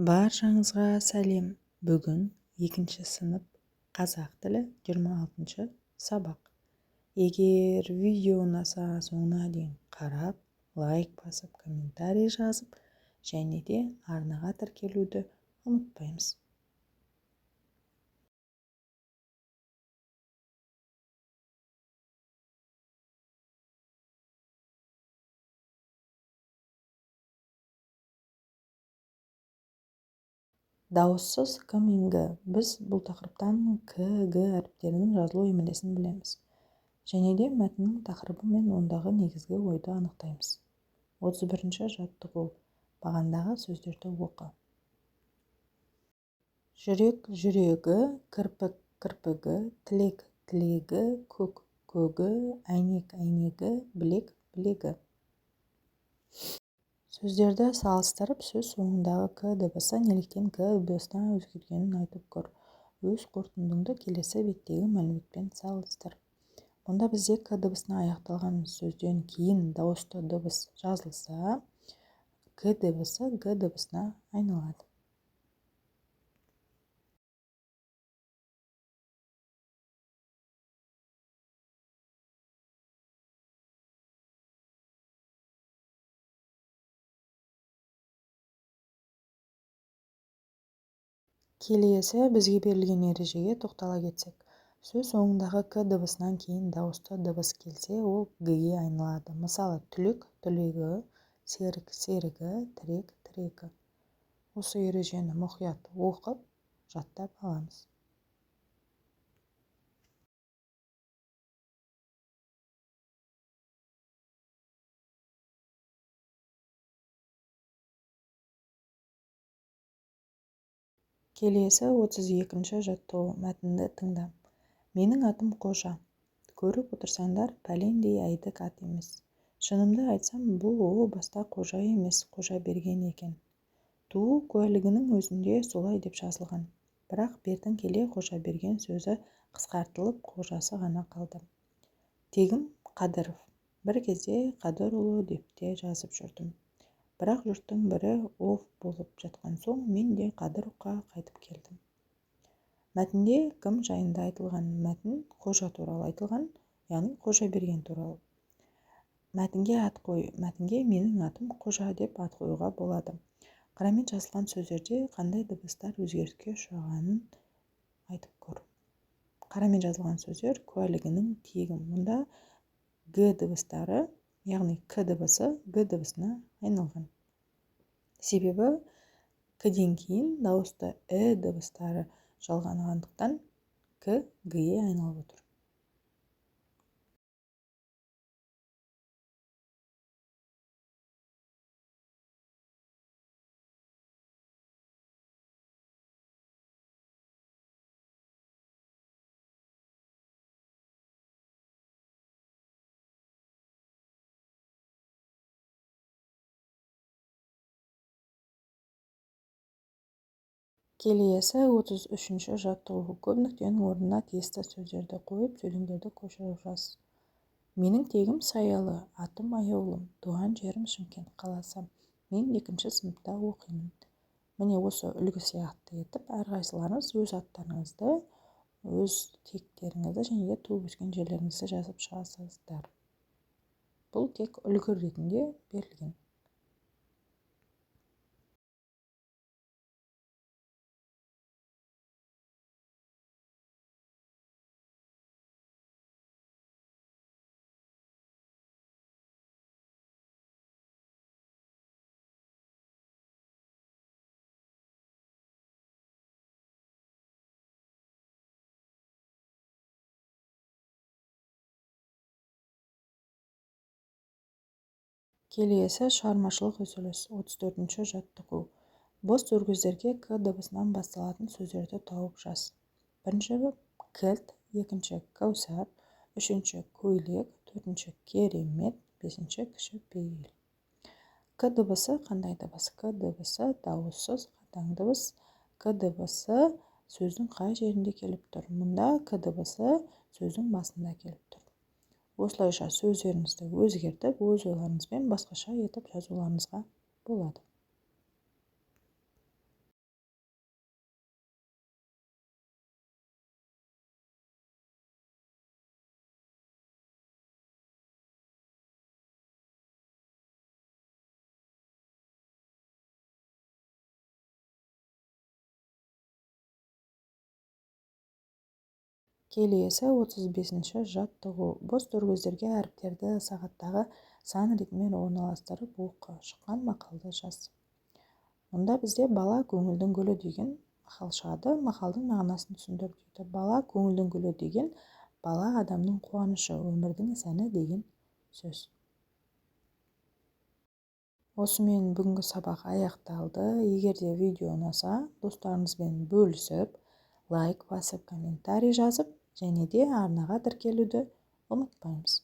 Баршаңызға сәлем. Бүгін 2 сынып қазақ тілі 26 сабақ. Егер видео ұнаса соңына дейін қарап, лайк басып, комментарий жазып, және де арнаға тіркелуді ұмытпаймыз. Дауыссыз к мен г. Біз бұл тақырыптан к, г әріптерінің жазылу емлесін білеміз. Және де мәтіннің тақырыбы мен ондағы негізгі ойды анықтаймыз. 31-ші жаттығу. Бағандағы сөздерді оқы. Жүрек жүрегі, кірпік кірпігі, тілек тілегі, көк көгі, әйнек әйнегі, білек білегі. Сөздерді салыстырып, сөз соңындағы к дыбысы неліктен к дыбысына өзгергенін айтып көр. Өз қорытындыңды келесі беттегі мәліметпен салыстыр. Онда бізде к дыбысына аяқталған сөзден кейін дауысты дыбыс жазылса, к дыбысы г дыбысына айналады. Келесі бізге берілген ережеге тоқтала кетсек. Сөз соңындағы к дыбысынан кейін дауысты дыбыс келсе, ол г-ге айналады. Мысалы, түлек түлегі, серік серігі, тірек тірегі. Осы ережені мұқият оқып, жаттап аламыз. Келесі 32-ші жаттығу. Мәтінді тыңда. Менің атым Қожа. Көріп отырсаңдар, пәлендей әйдік ат емес. Шынымды айтсам, бұл о баста Қожа емес, Қожа берген екен. Туу куәлігінің өзінде солай деп жазылған. Бірақ бертін келе Қожа берген сөзі қысқартылып, Қожасы ғана қалды. Тегім Қадыров. Бір кезде Қадырұлы деп те жазып жүрдім. Бірақ жұрттың бірі ов болып жатқан соң, мен де Қадыровқа қайтып келдім. Мәтінде кім жайында айтылған? Мәтін Қожа туралы айтылған, яғни Қожа берген туралы. Мәтінге ат қой. Мәтінге менің атым Қожа деп ат қоюға болады. Қарамен жазылған сөздерде қандай дыбыстар өзгеріске ұшырағанын айтып көр. Қарамен жазылған сөздер куәлігінің тегім. Мұнда г дыбыстары, яғни к дыбысы г дыбысына айналған. Себебі к-ден кейін дауысты дыбыстары жалғанғандықтан к г-ге айналып отыр. Келесі 33-ші жаттығу. Көп нүктенің орнына тиісті сөздерді қойып, сөйлемдерді көшіріп жаз. Менің тегім Саялы, атым Аяулым, туған жерім Шымкент қаласы. Мен 2 сыныпта оқимын. Міне осы үлгі сияқты етіп, әрқайсыларыңыз өз аттарыңызды, өз тектеріңізді және де туып өскен жерлеріңізді жазып шығасыздар. Бұл тек үлгі ретінде берілген. Келесі шығармашылық үзіліс. 34-ші жаттығу. Бос өргөздерге к дыбысынан басталатын сөздерді тауып жаз. Бірінші кілт, екінші кәусар, үшінші көйлек, төртінші керемет, бесінші кіші пейіл. К дыбысы қандай дыбыс? К дыбысы дауыссыз қатаң дыбыс. К дыбысы сөздің қай жерінде келіп тұр? Мұнда к дыбысы сөздің басында келіп тұр. Осылайша сөздеріңізді өзгертіп, өз ойларыңызбен басқаша етіп жазуларыңызға болады. Келесі 35-ші жаттығу. Бос тіркездерге әріптерді сағаттағы сан ретімен орналастырып оқы. Шыққан мақалды жаз. Мұнда бізде бала көңілдің гүлі деген мақал шығады. Мақалдың мағынасын түсіндір дейді. Бала көңілдің гүлі деген бала адамның қуанышы, өмірдің сәні деген сөз. Осымен бүгінгі сабақ аяқталды. Егер де видео ұнаса, достарыңызбен бөлісіп, лайк басып, комментарий жазып, және де арнаға тіркелуді ұмытпаңыз.